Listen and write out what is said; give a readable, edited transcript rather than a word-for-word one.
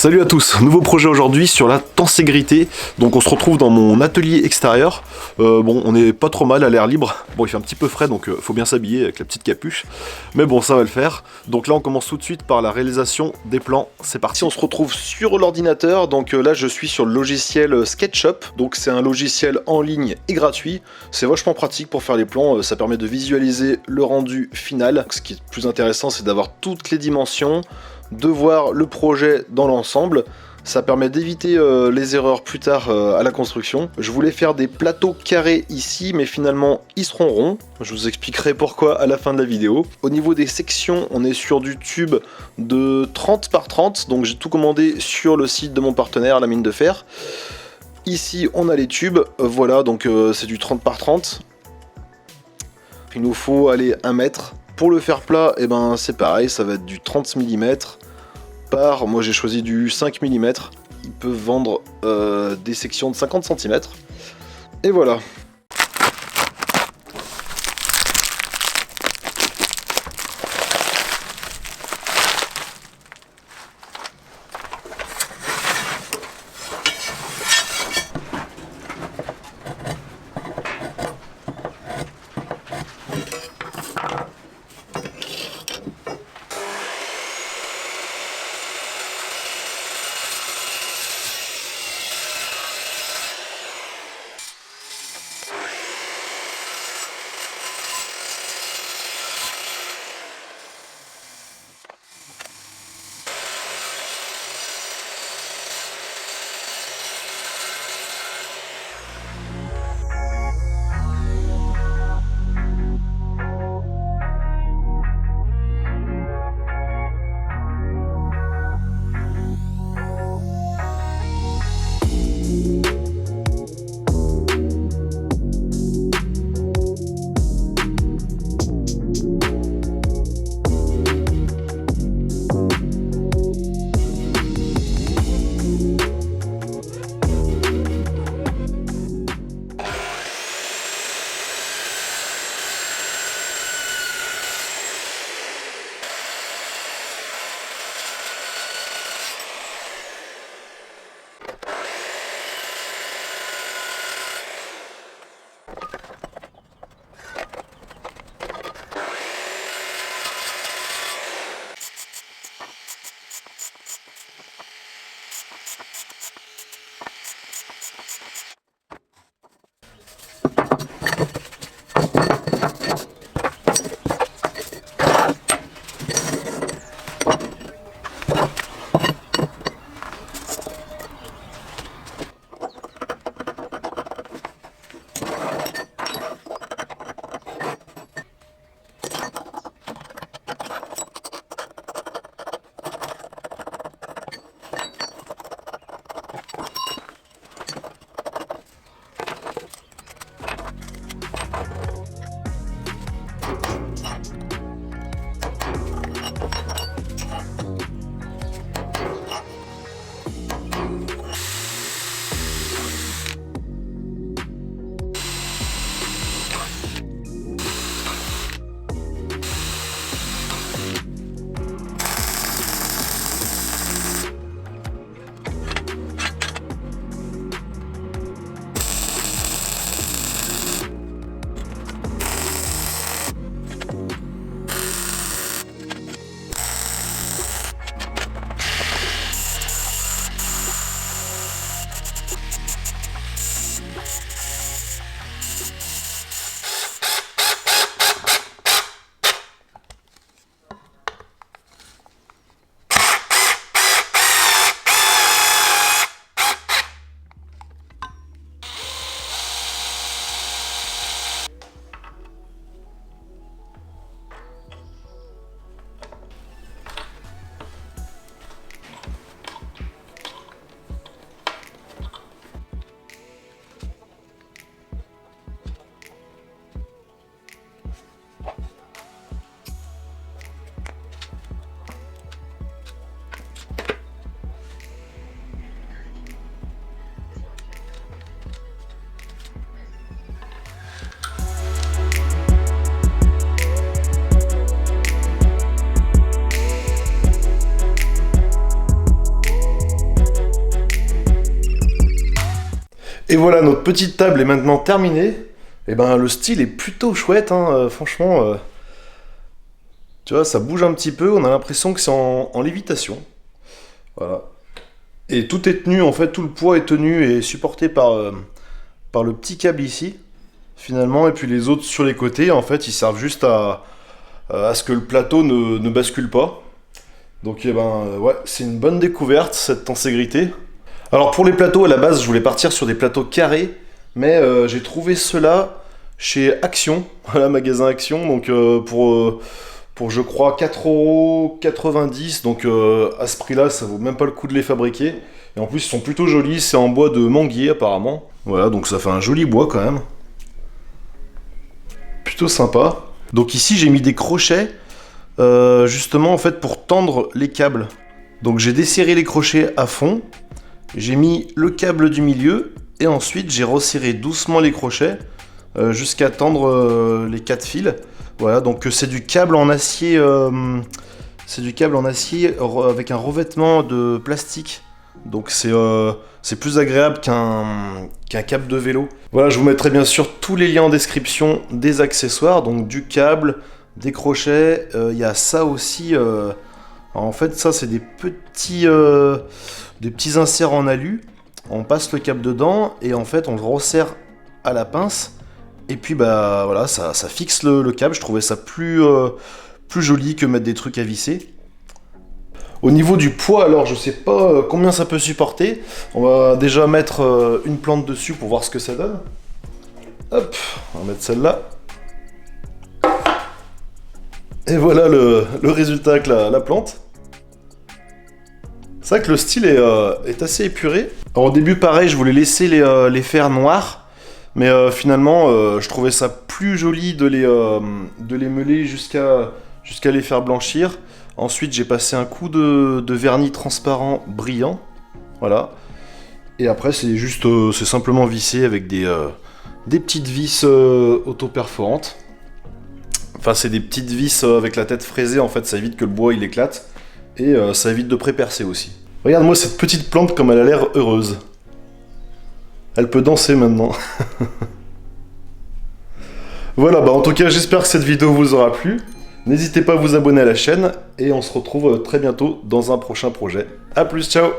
Salut à tous, nouveau projet aujourd'hui sur la tenségrité. Donc on se retrouve dans mon atelier extérieur. Bon, on n'est pas trop mal à l'air libre. Bon, il fait un petit peu frais donc faut bien s'habiller avec la petite capuche. Mais bon, ça va le faire. Donc là on commence tout de suite par la réalisation des plans. C'est parti. On se retrouve sur l'ordinateur. Donc là je suis sur le logiciel SketchUp. Donc c'est un logiciel en ligne et gratuit. C'est vachement pratique pour faire les plans. Ça permet de visualiser le rendu final. Ce qui est plus intéressant, c'est d'avoir toutes les dimensions, de voir le projet dans l'ensemble. Ça permet d'éviter les erreurs plus tard à la construction. Je voulais faire des plateaux carrés ici, mais finalement ils seront ronds. Je vous expliquerai pourquoi à la fin de la vidéo. Au niveau des sections, on est sur du tube de 30 par 30, donc j'ai tout commandé sur le site de mon partenaire, la mine de fer. Ici on a les tubes, voilà, donc c'est du 30 par 30. Il nous faut aller 1 mètre. Pour le fer plat, et ben c'est pareil, ça va être du 30 mm par, moi j'ai choisi du 5 mm. Ils peuvent vendre des sections de 50 cm. Et voilà. Et voilà, notre petite table est maintenant terminée. Et ben le style est plutôt chouette, hein, franchement. Tu vois, ça bouge un petit peu, on a l'impression que c'est en lévitation. Voilà. Et tout est tenu, en fait, tout le poids est tenu et supporté par le petit câble ici, finalement. Et puis les autres sur les côtés, en fait, ils servent juste à ce que le plateau ne bascule pas. Donc, eh ben, ouais, c'est une bonne découverte, cette tenségrité. Alors, pour les plateaux, à la base, je voulais partir sur des plateaux carrés, mais j'ai trouvé ceux-là chez Action, voilà, magasin Action, donc pour je crois 4,90 €, donc à ce prix-là, ça vaut même pas le coup de les fabriquer. Et en plus, ils sont plutôt jolis, c'est en bois de manguier apparemment. Voilà, donc ça fait un joli bois quand même. Plutôt sympa. Donc ici, j'ai mis des crochets, justement en fait pour tendre les câbles. Donc j'ai desserré les crochets à fond, j'ai mis le câble du milieu, et ensuite j'ai resserré doucement les crochets jusqu'à tendre les 4 fils. Voilà, donc c'est du câble en acier, avec un revêtement de plastique. Donc c'est plus agréable qu'un câble de vélo. Voilà, je vous mettrai bien sûr tous les liens en description des accessoires, donc du câble, des crochets. Il y a ça aussi. En fait, ça c'est des petits inserts en alu. On passe le câble dedans et en fait on le resserre à la pince. Et puis bah voilà, ça fixe le câble. Je trouvais ça plus joli que mettre des trucs à visser. Au niveau du poids, alors je sais pas combien ça peut supporter. On va déjà mettre une plante dessus pour voir ce que ça donne. Hop, on va mettre celle-là. Et voilà le résultat avec la plante. C'est vrai que le style est assez épuré. Alors au début pareil, je voulais laisser les fers noirs. Mais finalement, je trouvais ça plus joli de les meuler jusqu'à les faire blanchir. Ensuite, j'ai passé un coup de vernis transparent brillant. Voilà. Et après, c'est simplement vissé avec des petites vis auto-perforantes. Enfin, c'est des petites vis avec la tête fraisée, en fait, ça évite que le bois il éclate. Et ça évite de pré-percer aussi. Regarde-moi cette petite plante comme elle a l'air heureuse. Elle peut danser maintenant. Voilà, bah en tout cas, j'espère que cette vidéo vous aura plu. N'hésitez pas à vous abonner à la chaîne et on se retrouve très bientôt dans un prochain projet. A plus, ciao!